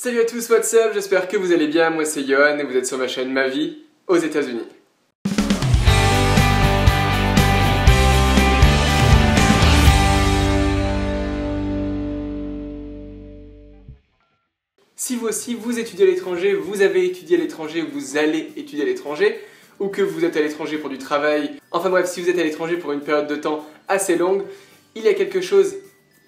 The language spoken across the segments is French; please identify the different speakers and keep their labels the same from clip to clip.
Speaker 1: Salut à tous, what's up? J'espère que vous allez bien, moi c'est Johan et vous êtes sur ma chaîne Ma Vie aux États-Unis. Si vous aussi vous étudiez à l'étranger, vous avez étudié à l'étranger, vous allez étudier à l'étranger, ou que vous êtes à l'étranger pour du travail, enfin bref, si vous êtes à l'étranger pour une période de temps assez longue, il y a quelque chose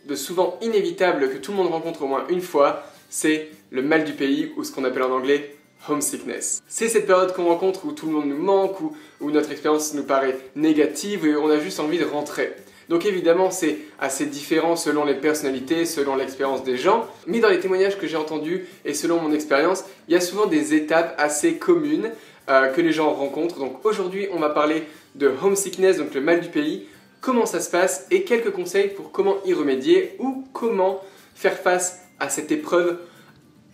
Speaker 1: de souvent inévitable que tout le monde rencontre au moins une fois, c'est le mal du pays, ou ce qu'on appelle en anglais homesickness. C'est cette période qu'on rencontre où tout le monde nous manque, où notre expérience nous paraît négative et on a juste envie de rentrer. Donc évidemment c'est assez différent selon les personnalités, selon l'expérience des gens, mais dans les témoignages que j'ai entendus et selon mon expérience, il y a souvent des étapes assez communes que les gens rencontrent. Donc aujourd'hui on va parler de homesickness, donc le mal du pays, comment ça se passe et quelques conseils pour comment y remédier ou comment faire face à cette épreuve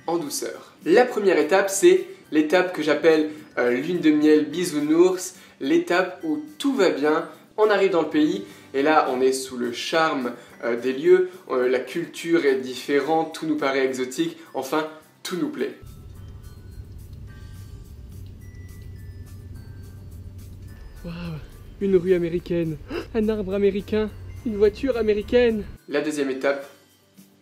Speaker 1: en douceur. La première étape, c'est l'étape que j'appelle lune de miel bisounours, l'étape où tout va bien, on arrive dans le pays et là on est sous le charme des lieux, la culture est différente, tout nous paraît exotique, enfin tout nous plaît. Waouh, une rue américaine, un arbre américain, une voiture américaine. La deuxième étape,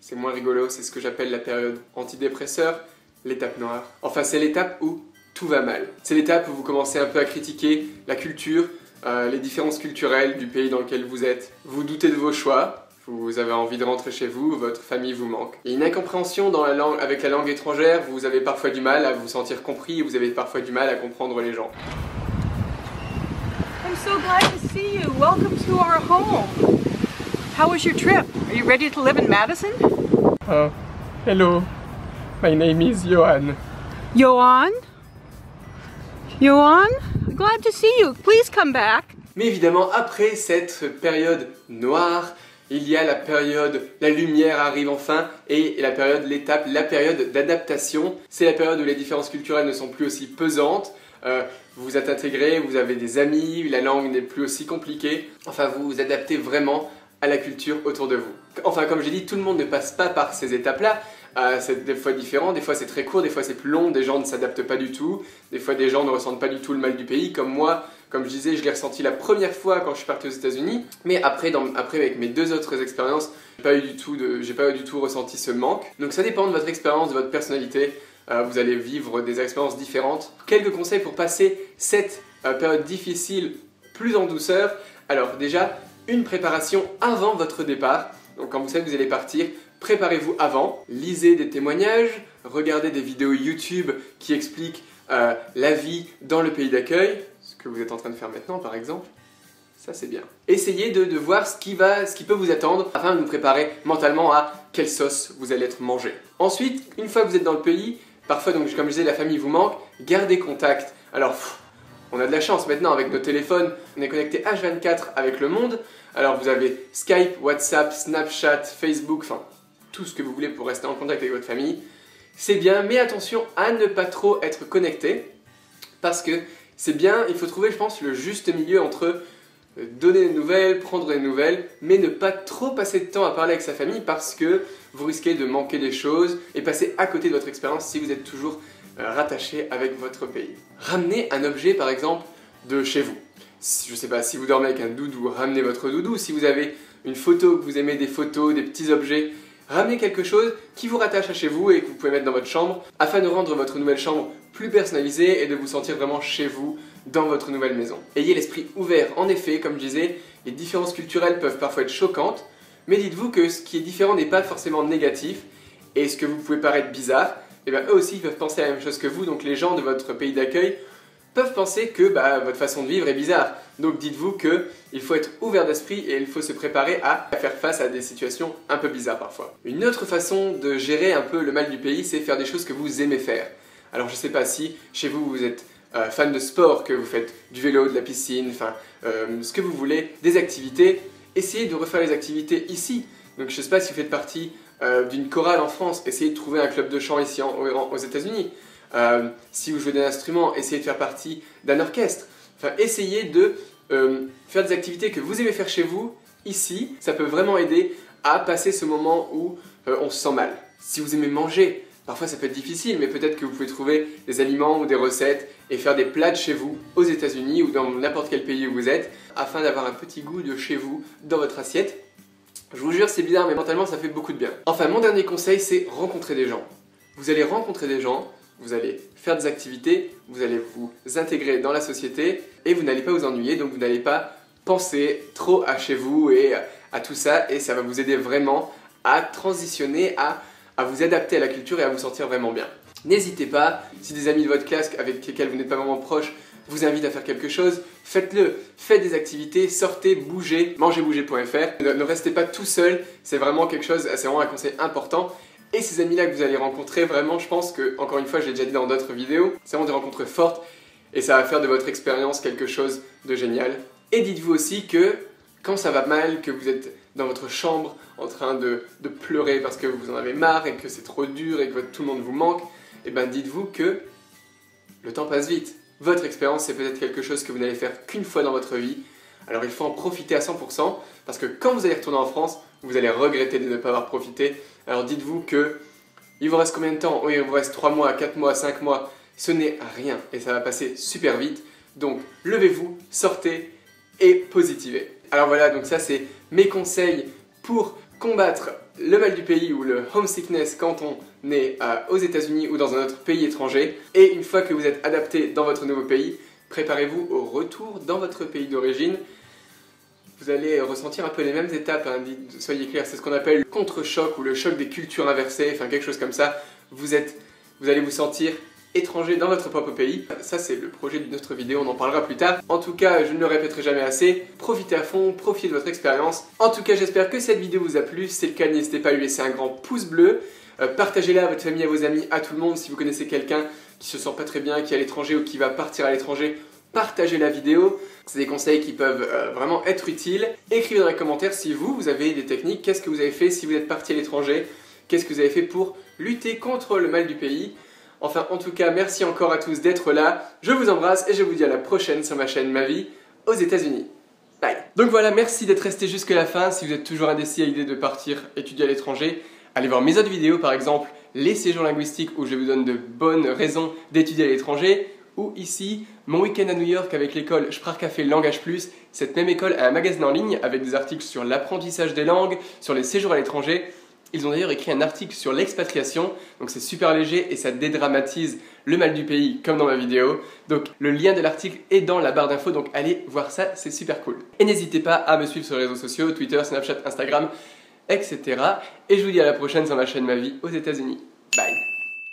Speaker 1: c'est moins rigolo, c'est ce que j'appelle la période antidépresseur, l'étape noire. Enfin, c'est l'étape où tout va mal. C'est l'étape où vous commencez un peu à critiquer la culture, les différences culturelles du pays dans lequel vous êtes. Vous doutez de vos choix, vous avez envie de rentrer chez vous, votre famille vous manque. Il y a une incompréhension dans avec la langue étrangère, vous avez parfois du mal à vous sentir compris, vous avez parfois du mal à comprendre les gens.
Speaker 2: I'm so glad to see you. Welcome to our home. How was your trip? Are you ready to live in Madison?
Speaker 1: Hello. My name is Johan.
Speaker 2: Johan? Johan? Glad to see you. Please come back.
Speaker 1: Mais évidemment, après cette période noire, il y a la période, la lumière arrive enfin, et la période d'adaptation. C'est la période où les différences culturelles ne sont plus aussi pesantes. Vous êtes intégré, vous avez des amis, la langue n'est plus aussi compliquée. Enfin, vous vous adaptez vraiment à la culture autour de vous. Enfin, comme j'ai dit, tout le monde ne passe pas par ces étapes-là. C'est des fois différent, des fois c'est très court, des fois c'est plus long, des gens ne s'adaptent pas du tout, des fois des gens ne ressentent pas du tout le mal du pays, comme moi, comme je disais, je l'ai ressenti la première fois quand je suis parti aux États-Unis, mais après avec mes deux autres expériences, j'ai pas du tout ressenti ce manque. Donc ça dépend de votre expérience, de votre personnalité, vous allez vivre des expériences différentes. Quelques conseils pour passer cette période difficile plus en douceur. Alors déjà, une préparation avant votre départ. Donc quand vous savez que vous allez partir, préparez-vous avant, lisez des témoignages, regardez des vidéos YouTube qui expliquent la vie dans le pays d'accueil, ce que vous êtes en train de faire maintenant par exemple. Ça c'est bien. Essayez de voir ce qui peut vous attendre afin de vous préparer mentalement à quelle sauce vous allez être mangé. Ensuite, une fois que vous êtes dans le pays, parfois donc comme je disais la famille vous manque, gardez contact. Alors on a de la chance maintenant avec nos téléphones, on est connecté H24 avec le monde. Alors vous avez Skype, WhatsApp, Snapchat, Facebook, enfin tout ce que vous voulez pour rester en contact avec votre famille. C'est bien, mais attention à ne pas trop être connecté parce que c'est bien, il faut trouver je pense le juste milieu entre donner des nouvelles, prendre des nouvelles, mais ne pas trop passer de temps à parler avec sa famille parce que vous risquez de manquer des choses et passer à côté de votre expérience si vous êtes toujours rattaché avec votre pays. Ramenez un objet par exemple de chez vous. Je ne sais pas, si vous dormez avec un doudou, ramenez votre doudou. Si vous avez une photo, que vous aimez des photos, des petits objets, ramenez quelque chose qui vous rattache à chez vous et que vous pouvez mettre dans votre chambre afin de rendre votre nouvelle chambre plus personnalisée et de vous sentir vraiment chez vous dans votre nouvelle maison. Ayez l'esprit ouvert. En effet, comme je disais, les différences culturelles peuvent parfois être choquantes, mais dites-vous que ce qui est différent n'est pas forcément négatif et ce que vous pouvez paraître bizarre, et bien eux aussi ils peuvent penser la même chose que vous, donc les gens de votre pays d'accueil peuvent penser que votre façon de vivre est bizarre. Donc dites-vous qu'il faut être ouvert d'esprit et il faut se préparer à faire face à des situations un peu bizarres parfois. Une autre façon de gérer un peu le mal du pays, c'est faire des choses que vous aimez faire. Alors je ne sais pas si chez vous, vous êtes fan de sport, que vous faites du vélo, de la piscine, enfin ce que vous voulez, des activités, essayez de refaire les activités ici. Donc je ne sais pas si vous faites partie d'une chorale en France, essayez de trouver un club de chant ici aux États-Unis. Si vous jouez d'un instrument, essayez de faire partie d'un orchestre. Enfin, essayez de faire des activités que vous aimez faire chez vous, ici. Ça peut vraiment aider à passer ce moment où on se sent mal. Si vous aimez manger, Parfois ça peut être difficile, mais peut-être que vous pouvez trouver des aliments ou des recettes et faire des plats de chez vous aux États-Unis ou dans n'importe quel pays où vous êtes, afin d'avoir un petit goût de chez vous dans votre assiette. Je vous jure, c'est bizarre, mais mentalement ça fait beaucoup de bien. Enfin, mon dernier conseil, c'est rencontrer des gens. Vous allez rencontrer des gens, vous allez faire des activités, vous allez vous intégrer dans la société et vous n'allez pas vous ennuyer, donc vous n'allez pas penser trop à chez vous et à tout ça, et ça va vous aider vraiment à transitionner, à vous adapter à la culture et à vous sentir vraiment bien. N'hésitez pas, si des amis de votre classe avec lesquels vous n'êtes pas vraiment proche vous invitent à faire quelque chose, faites-le, faites des activités, sortez, bougez, mangerbouger.fr. Ne restez pas tout seul, c'est vraiment quelque chose, c'est vraiment un conseil important. Et ces amis-là que vous allez rencontrer, vraiment, je pense que, encore une fois, je l'ai déjà dit dans d'autres vidéos, c'est vraiment des rencontres fortes et ça va faire de votre expérience quelque chose de génial. Et dites-vous aussi que quand ça va mal, que vous êtes dans votre chambre en train de pleurer parce que vous en avez marre et que c'est trop dur et que tout le monde vous manque, et ben dites-vous que le temps passe vite. Votre expérience, c'est peut-être quelque chose que vous n'allez faire qu'une fois dans votre vie. Alors il faut en profiter à 100% parce que quand vous allez retourner en France, vous allez regretter de ne pas avoir profité. Alors dites-vous que il vous reste combien de temps? Oui, il vous reste 3 mois, 4 mois, 5 mois. Ce n'est rien et ça va passer super vite. Donc levez-vous, sortez et positivez. Alors voilà, donc ça c'est mes conseils pour combattre le mal du pays ou le homesickness quand on est aux États-Unis ou dans un autre pays étranger. Et une fois que vous êtes adapté dans votre nouveau pays, préparez-vous au retour dans votre pays d'origine. Vous allez ressentir un peu les mêmes étapes, hein, soyez clairs, c'est ce qu'on appelle le contre-choc ou le choc des cultures inversées, enfin quelque chose comme ça. Vous allez vous sentir étranger dans votre propre pays. Ça c'est le projet d'une autre vidéo, on en parlera plus tard. En tout cas, je ne le répéterai jamais assez, profitez à fond, profitez de votre expérience. En tout cas, j'espère que cette vidéo vous a plu. Si c'est le cas, n'hésitez pas à lui laisser un grand pouce bleu. Partagez-la à votre famille, à vos amis, à tout le monde. Si vous connaissez quelqu'un qui se sent pas très bien, qui est à l'étranger ou qui va partir à l'étranger, partagez la vidéo. C'est des conseils qui peuvent vraiment être utiles. Écrivez dans les commentaires si vous avez des techniques. Qu'est-ce que vous avez fait si vous êtes parti à l'étranger? Qu'est-ce que vous avez fait pour lutter contre le mal du pays? Enfin, en tout cas, merci encore à tous d'être là. Je vous embrasse et je vous dis à la prochaine sur ma chaîne Ma Vie aux États-Unis. Bye. Donc voilà, merci d'être resté jusqu'à la fin. Si vous êtes toujours indécis à l'idée de partir étudier à l'étranger, allez voir mes autres vidéos, par exemple les séjours linguistiques où je vous donne de bonnes raisons d'étudier à l'étranger, ou ici, mon week-end à New York avec l'école Sprachcafé Langage Plus. Cette même école a un magazine en ligne avec des articles sur l'apprentissage des langues, sur les séjours à l'étranger. Ils ont d'ailleurs écrit un article sur l'expatriation, donc c'est super léger et ça dédramatise le mal du pays comme dans ma vidéo. Donc le lien de l'article est dans la barre d'infos, donc allez voir ça, c'est super cool. Et n'hésitez pas à me suivre sur les réseaux sociaux, Twitter, Snapchat, Instagram, etc. Et je vous dis à la prochaine sur ma chaîne Ma Vie aux États-Unis. Bye.